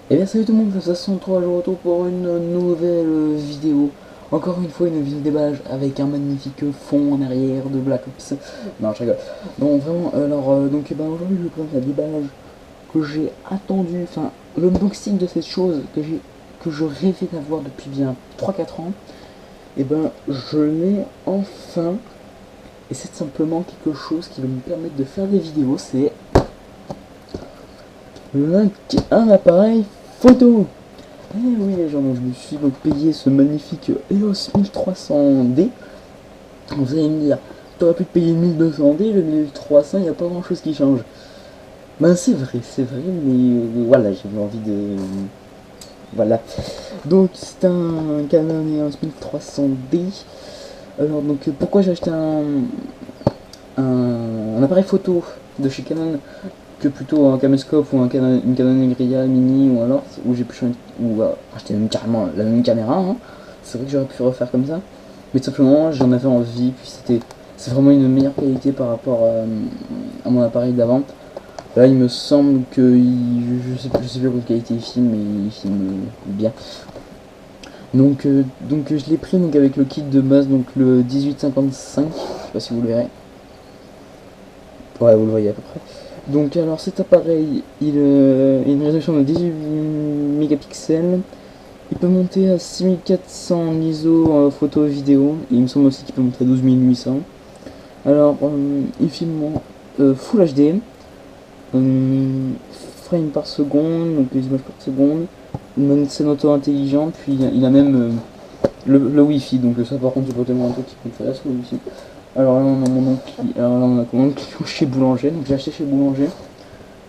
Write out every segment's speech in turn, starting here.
Et bien salut tout le monde, ça se retrouve de retour pour une nouvelle vidéo. Encore une fois une vidéo de déballage avec un magnifique fond en arrière de Black Ops. Non je rigole. Donc vraiment, donc ben, aujourd'hui je vous présente un déballage que j'ai attendu, enfin l'unboxing de cette chose que je rêvais d'avoir depuis bien 3-4 ans. Et ben je l'ai enfin. Et c'est simplement quelque chose qui va me permettre de faire des vidéos, c'est un appareil photo. Eh oui les gens, donc je me suis donc payé ce magnifique EOS 1300D. Vous allez me dire, t'aurais pu te payer 1200D, le 1300, il n'y a pas grand chose qui change. Ben c'est vrai, mais voilà, j'avais envie de... Voilà. Donc c'est un Canon EOS 1300D. Alors donc pourquoi j'ai acheté un appareil photo de chez Canon que plutôt un caméscope ou une Canon Grilla Mini, ou alors où j'ai pu changer, ou acheter même carrément la même caméra, hein. C'est vrai que j'aurais pu refaire comme ça, mais tout simplement j'en avais envie, puis c'est vraiment une meilleure qualité par rapport à mon appareil d'avant. Là il me semble que je sais plus quelle qualité il filme, mais il filme bien. Donc je l'ai pris donc avec le kit de base, donc le 1855, je sais pas si vous le verrez. Ouais, vous le voyez à peu près. Donc alors cet appareil, il a une résolution de 18 mégapixels. Il peut monter à 6400 en ISO photo et vidéo. Et il me semble aussi qu'il peut monter à 12800. Alors il filme en Full HD. Frame par seconde, donc les images par seconde. Une scène auto intelligente. Puis il a même le Wi-Fi. Donc ça par contre c'est pas tellement un truc qui m'intéresse, le Wi-Fi. Alors là on a mon oncle, alors là on a commande chez Boulanger, donc j'ai acheté chez Boulanger,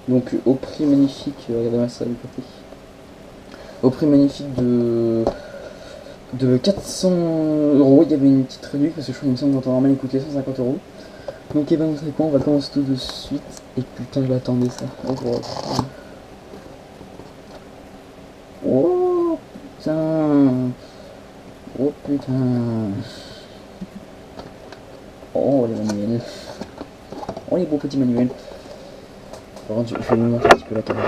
donc au prix magnifique, regardez-moi ça du côté, au prix magnifique de 400 euros. Il y avait une petite réduction parce que je crois qu'il me semble qu'en temps normal il coûtait 150 euros. Donc et ben vous savez quoi, on va commencer tout de suite. Et putain je l'attendais ça. Oh putain. Oh putain. Oh les manuels. Oh les beaux petits manuels. Par contre, je vais me monter un petit peu la caméra.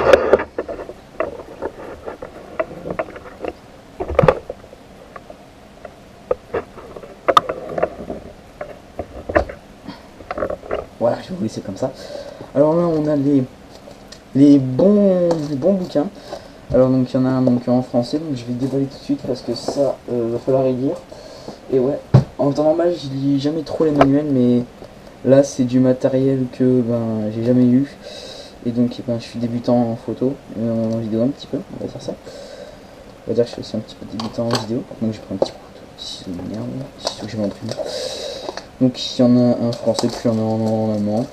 Voilà, je vais vous laisser comme ça. Alors là, on a les bons bouquins. Alors donc il y en a un donc en français, donc je vais le déballer tout de suite parce que ça va falloir y lire. Et ouais, en temps normal, je lis jamais trop les manuels, mais là c'est du matériel que ben j'ai jamais eu. Et donc ben, je suis débutant en photo, en vidéo un petit peu, on va dire ça. On va dire que je suis aussi un petit peu débutant en vidéo, donc j'ai pris un petit coup de ciseaux de merde, ciseaux que je vais imprimer. Donc il y en a un français, puis il y en a un en allemand.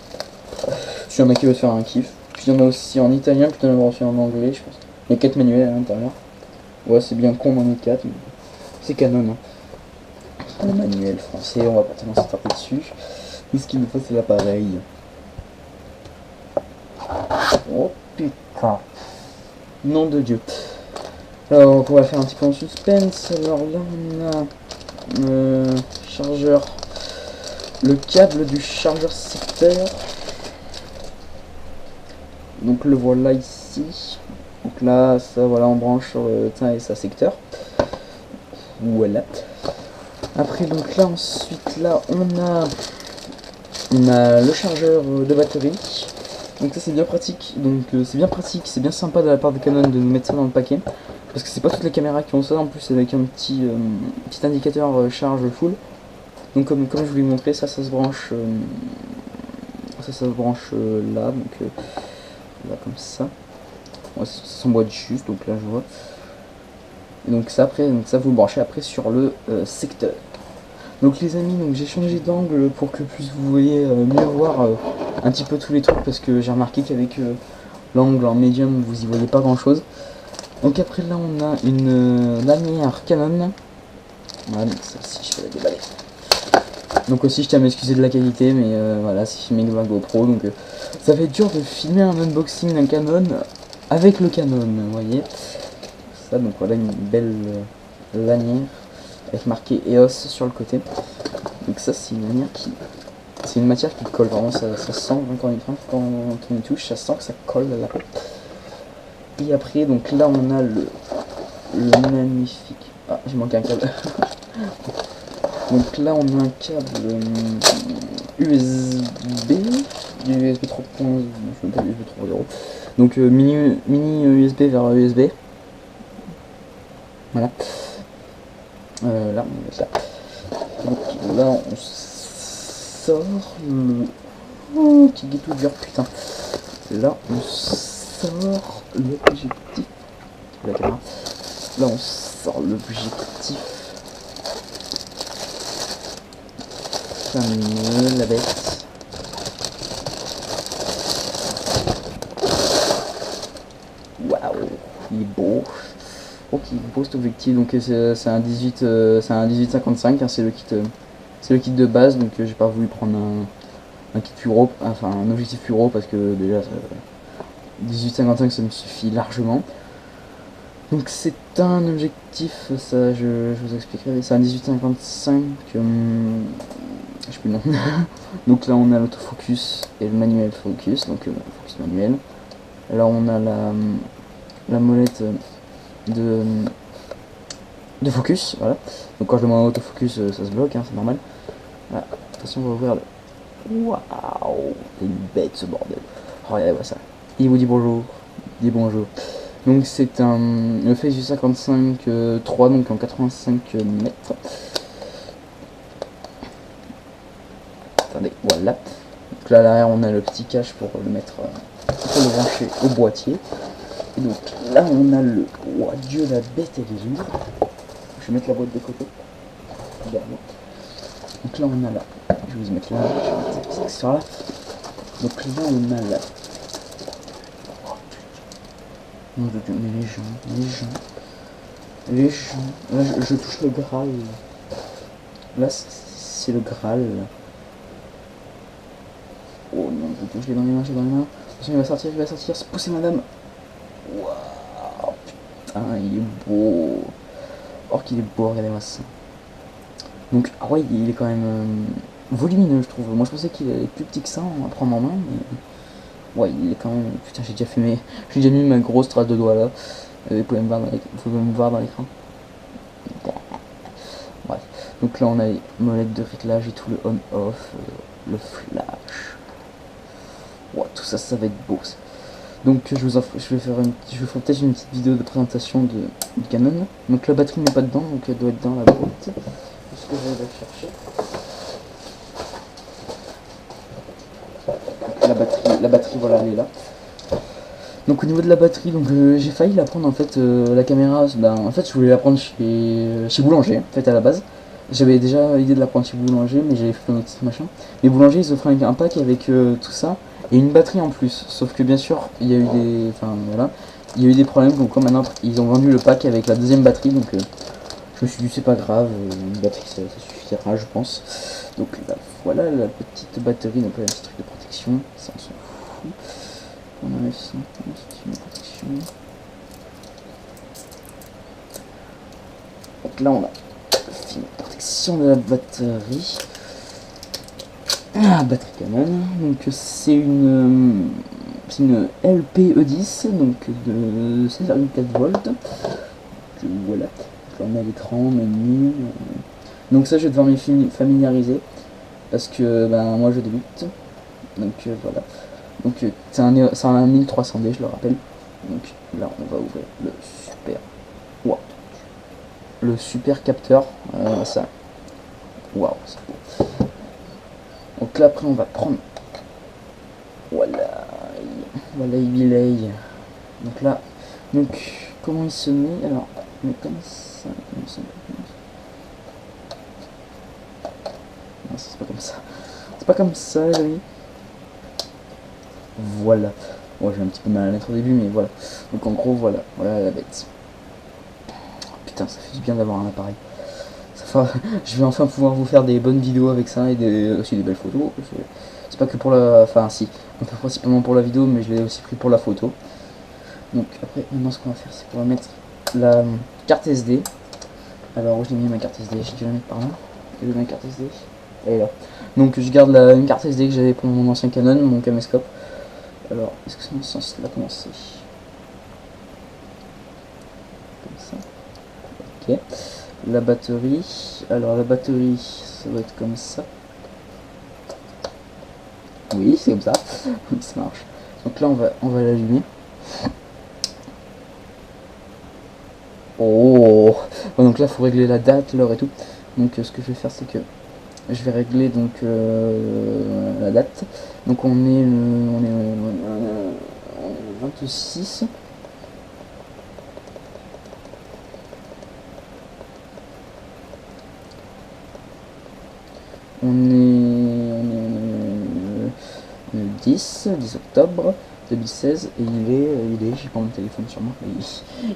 Puis il y en a qui veut se faire un kiff. Puis il y en a aussi en italien, puis il y en a aussi en anglais, je pense. Il y a 4 manuels à l'intérieur. Ouais, c'est bien con d'en mettre 4, mais c'est canon. Hein. Le manuel français, on va pas tellement s'attarder dessus. Mais ce qu'il me faut, c'est l'appareil. Oh putain. Nom de Dieu. Alors, on va faire un petit peu en suspense. Alors là, on a chargeur. Le câble du chargeur secteur. Donc le voilà ici. Donc là, ça voilà, on branche sur le et sa secteur. Voilà. Après donc là ensuite là on a le chargeur de batterie. Donc ça c'est bien pratique. Donc c'est bien sympa de la part de Canon de nous mettre ça dans le paquet. Parce que c'est pas toutes les caméras qui ont ça, en plus avec un petit indicateur charge full. Donc comme je vous l'ai montré, ça se branche là, donc là comme ça. Ouais, ça s'emboîte juste, donc là je vois. Et donc ça après, vous le branchez après sur le secteur. Donc les amis, donc j'ai changé d'angle pour que plus vous voyez mieux voir un petit peu tous les trucs, parce que j'ai remarqué qu'avec l'angle en médium vous y voyez pas grand chose. Donc après là on a une lanière Canon. Voilà, donc celle-ci je vais la déballer. Donc aussi je tiens à m'excuser de la qualité, mais voilà, c'est filmé avec ma GoPro, donc ça va être dur de filmer un unboxing d'un Canon avec le Canon, vous voyez. Ça, donc voilà une belle lanière avec marqué EOS sur le côté. Donc ça c'est une lanière qui... C'est une matière qui colle vraiment, ça sent encore une fois quand on y touche, ça sent que ça colle à la peau. Et après, donc là, on a le magnifique... Ah, j'ai manqué un câble. Donc là, on a un câble USB, du USB 3.0, je ne sais pas, USB 3.0. Donc mini USB vers USB. Voilà. Là, on met ça. Donc là, on sort le... Oh, qui est tout dur, putain. Là, on sort l'objectif. La caméra. Là, on sort l'objectif. Fameux, la bête. Waouh, il est beau. Ok, il est beau cet objectif. Donc c'est un 18, c'est un 18-55. Hein, c'est le kit de base. Donc j'ai pas voulu prendre un kit plus gros, enfin un objectif plus gros parce que déjà 18-55 ça me suffit largement. Donc c'est un objectif, ça je vous expliquerai, c'est un 18-55, je sais plus le nom. Donc là on a l'autofocus et le manuel focus, donc focus manuel. Là on a la molette de focus, voilà. Donc quand je demande autofocus ça se bloque, hein, c'est normal. Voilà. Attention, on va ouvrir le... Waouh, c'est une bête ce bordel. Oh, regardez-moi ça. Il vous dit bonjour. Il dit bonjour. Donc c'est le Face du 55 3, donc en 85 mètres. Attendez, voilà. Donc là à l'arrière on a le petit cache pour le mettre, pour le brancher au boîtier. Et donc là on a le... Oh Dieu, la bête elle est lourde. Je vais mettre la boîte de côté. Donc là on a là. Je vais vous mettre là. Je vais mettre ces accessoires là. Donc là on a là. Mon Dieu, mais les gens. Là je touche le Graal. Là c'est le Graal. Oh non, je l'ai dans les mains, Attention, il va sortir, poussez madame. Waouh, putain, il est beau. Oh qu'il est beau, regardez-moi ça. Donc, ah ouais, il est quand même volumineux, je trouve. Moi je pensais qu'il était plus petit que ça à prendre en main, mais ouais, il est quand même... Putain, j'ai déjà mis ma grosse trace de doigt là. Vous pouvez me voir dans l'écran. Bref, donc là on a les molettes de réglage et tout, le on-off, le flash. Ouais, tout ça, ça va être beau. Ça. Donc je vais faire peut-être une petite vidéo de présentation du Canon. Donc la batterie n'est pas dedans, donc elle doit être dans la boîte. Est-ce que je vais la chercher? La batterie, voilà, elle est là. Donc au niveau de la batterie, donc j'ai failli la prendre en fait, la caméra, en fait je voulais la prendre chez Boulanger, en fait à la base. J'avais déjà l'idée de la prendre chez Boulanger, mais j'avais fait un autre machin. Mais Boulanger ils offraient un pack avec tout ça et une batterie en plus. Sauf que bien sûr il y a eu des, enfin voilà, il y a eu des problèmes. Donc maintenant ils ont vendu le pack avec la deuxième batterie, donc je me suis dit c'est pas grave, une batterie ça suffira je pense. Donc là, voilà la petite batterie, donc là un petit truc de protection, ça on s'en fout. On enlève ça, c'est une protection. Donc là on a une protection de la batterie. Ah, batterie Canon. Donc c'est une LPE10, donc de 16,4 volts. Voilà. Donc on a l'écran, menu. Donc ça je vais devoir m'y familiariser parce que ben moi je débute. Donc voilà. Donc c'est un 1300D, je le rappelle. Donc là on va ouvrir le super. Wow. Le super capteur. Ça. Waouh, c'est beau. Donc là après on va prendre. Voilà. Voilà il est. Donc là. Donc comment il se met? Alors, mais comme ça. Non, c'est pas comme ça. C'est pas comme ça les amis. Voilà. Bon, j'ai un petit peu mal à la mettre au début, mais voilà. Donc en gros, voilà. Voilà la bête. Putain, ça fait du bien d'avoir un appareil. Je vais enfin pouvoir vous faire des bonnes vidéos avec ça et aussi des belles photos. C'est pas que pour la... Enfin, si. Un peu principalement pour la vidéo, mais je l'ai aussi pris pour la photo. Donc après, maintenant, ce qu'on va faire, c'est qu'on va mettre la carte SD. Alors, où j'ai mis ma carte SD? J'ai dû la mettre par là. Et ma carte SD. Elle est là. Donc, je garde une carte SD que j'avais pour mon ancien Canon, mon caméscope. Alors, est-ce que c'est dans ce sens-là? Comment c'est? Ok. La batterie. Alors la batterie, ça doit être comme ça. Oui, c'est comme ça. Oui, ça marche. Donc là, on va l'allumer. Oh. Bon, donc là, faut régler la date, l'heure et tout. Donc ce que je vais faire, c'est que je vais régler donc la date. Donc on est le 26. On est le 10 octobre 2016 et j'ai pas mon téléphone sur moi,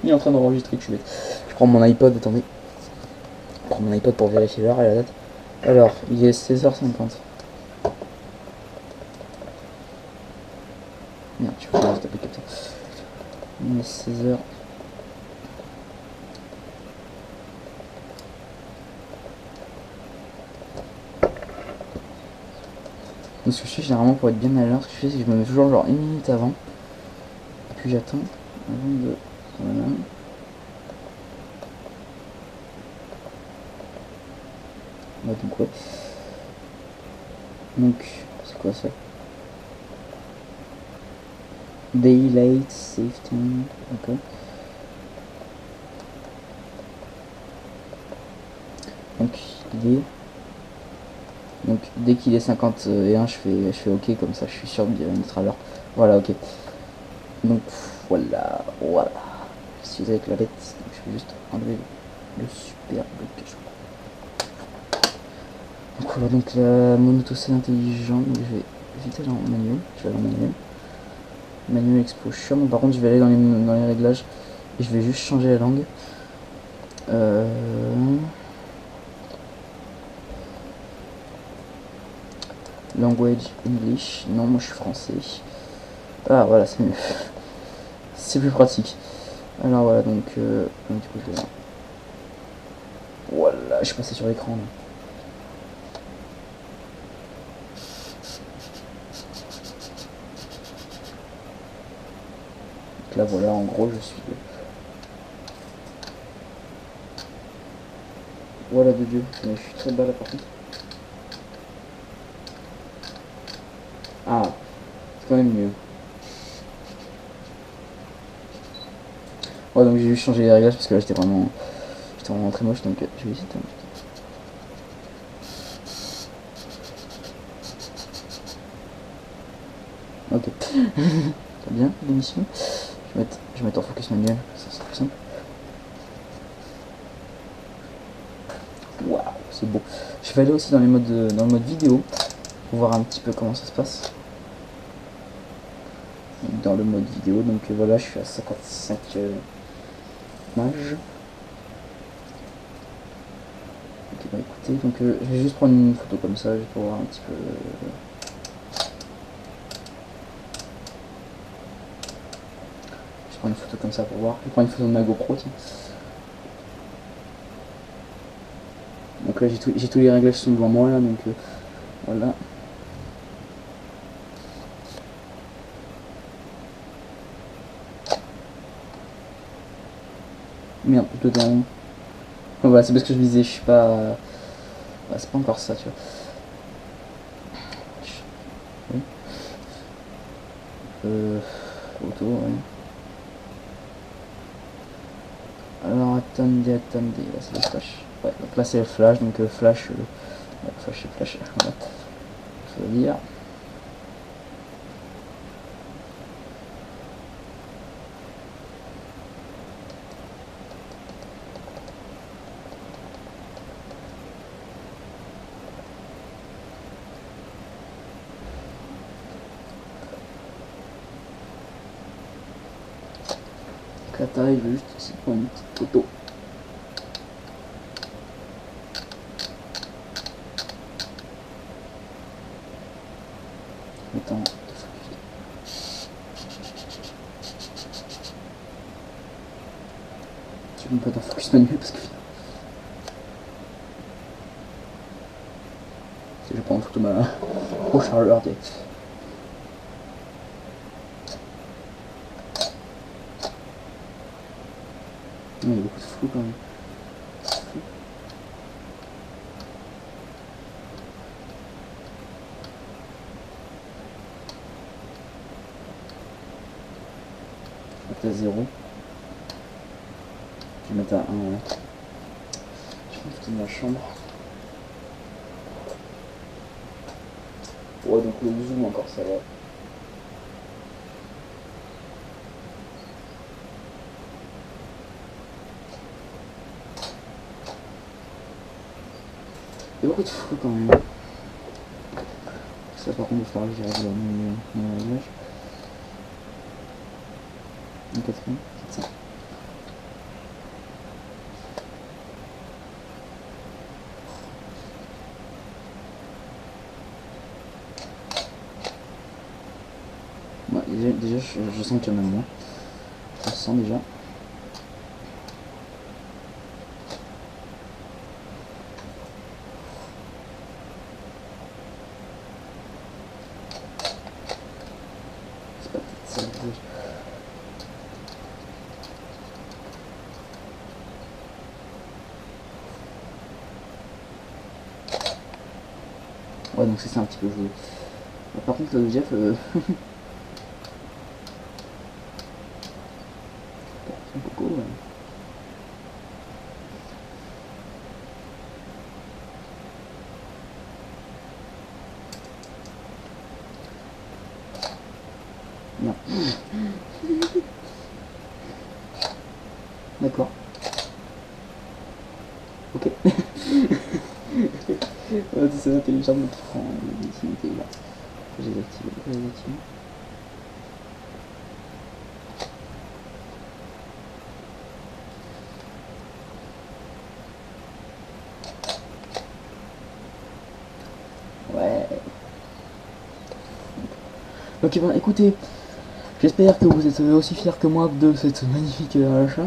il est en train d'enregistrer que je suis bête. Je prends mon iPod, attendez. Je prends mon iPod pour vérifier l'heure et la date. Alors, il est 16h50. Merde, je peux pas taper comme ça. Il est 16h. Donc ce que je fais généralement pour être bien à l'heure, ce que je fais c'est que je me mets toujours genre 1 minute avant. Et puis j'attends avant de... Voilà. Ouais, donc ouais. Donc, c'est quoi ça? Daylight Save Time, ok. Donc dès qu'il est 51, je fais ok, comme ça je suis sûr de bien être à l'heure. Voilà, ok. Donc voilà. Je suis avec la bête, donc je vais juste enlever le super blocage. Donc voilà, donc la monotocèle intelligente, donc je vais vite aller en manuel, manuel exposure. Par contre je vais aller dans les réglages et je vais juste changer la langue. Language English, non moi je suis français. Ah voilà, c'est mieux. C'est plus pratique. Alors voilà, donc du coup je vais... Voilà, je suis passé sur l'écran là. Donc là voilà, en gros je suis... Voilà de Dieu, mais je suis très bas là par contre. Ah, c'est quand même mieux. Ouais, donc j'ai juste changé les réglages parce que là j'étais vraiment très moche, donc je vais essayer de... Ok. Très bien, l'émission. Je vais mettre en focus manuel, ça c'est plus simple. Waouh, c'est beau. Je vais aller aussi dans le mode vidéo pour voir un petit peu comment ça se passe. Dans le mode vidéo, donc voilà, je suis à 55 images. Ok, bah écoutez, donc je vais juste prendre une photo comme ça, juste pour voir un petit peu. Je prends une photo comme ça pour voir. Je prends une photo de ma GoPro, tiens. Donc là, j'ai tous les réglages qui sont devant moi là, donc voilà. Merde, dedans. Voilà, c'est parce que je me disais, je suis pas. C'est pas encore ça, tu vois. Oui. Auto, ouais. Alors attendez, là c'est le flash. Ouais, donc là c'est le flash, donc flash. Ouais, flash c'est flash, voilà. Ça veut dire. Kata, il veut juste ici prendre une petite photo. Attends, je vais me mettre en focus manuel parce que si je prends une photo de ma rechargeur direct. Il y a beaucoup de flou quand même. mettre à 0. Je vais mettre à 1. Ouais. Je vais quitter ma chambre. Ouais, donc le zoom encore ça va. Il y a beaucoup de flou quand même. Ça par contre il va falloir que j'y règle mon réglage. Un 80, c'est ça. Ouais, déjà je sens qu'il y en a moins. Je sens déjà. C'est pas peut-être ça le réglage. Ouais, donc c'est ça un petit peu joué. Par contre le Jeff beaucoup, ouais. Non. D'accord. Ok. C'est intelligent de prendre l'utilité là. J'ai désactivé. Ouais. Ok, bon, écoutez, j'espère que vous êtes aussi fiers que moi de cette magnifique achat.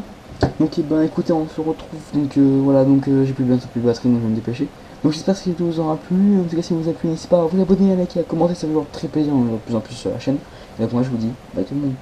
Donc, ben, écoutez, on se retrouve. Donc, voilà, donc j'ai bientôt plus de batterie, donc je vais me dépêcher. Donc, j'espère que ça vous aura plu. En tout cas, si vous a plu, n'hésitez pas à vous abonner, à liker, à commenter, ça me fait très plaisir de plus en plus sur la chaîne. Et donc, moi, je vous dis, bye tout le monde.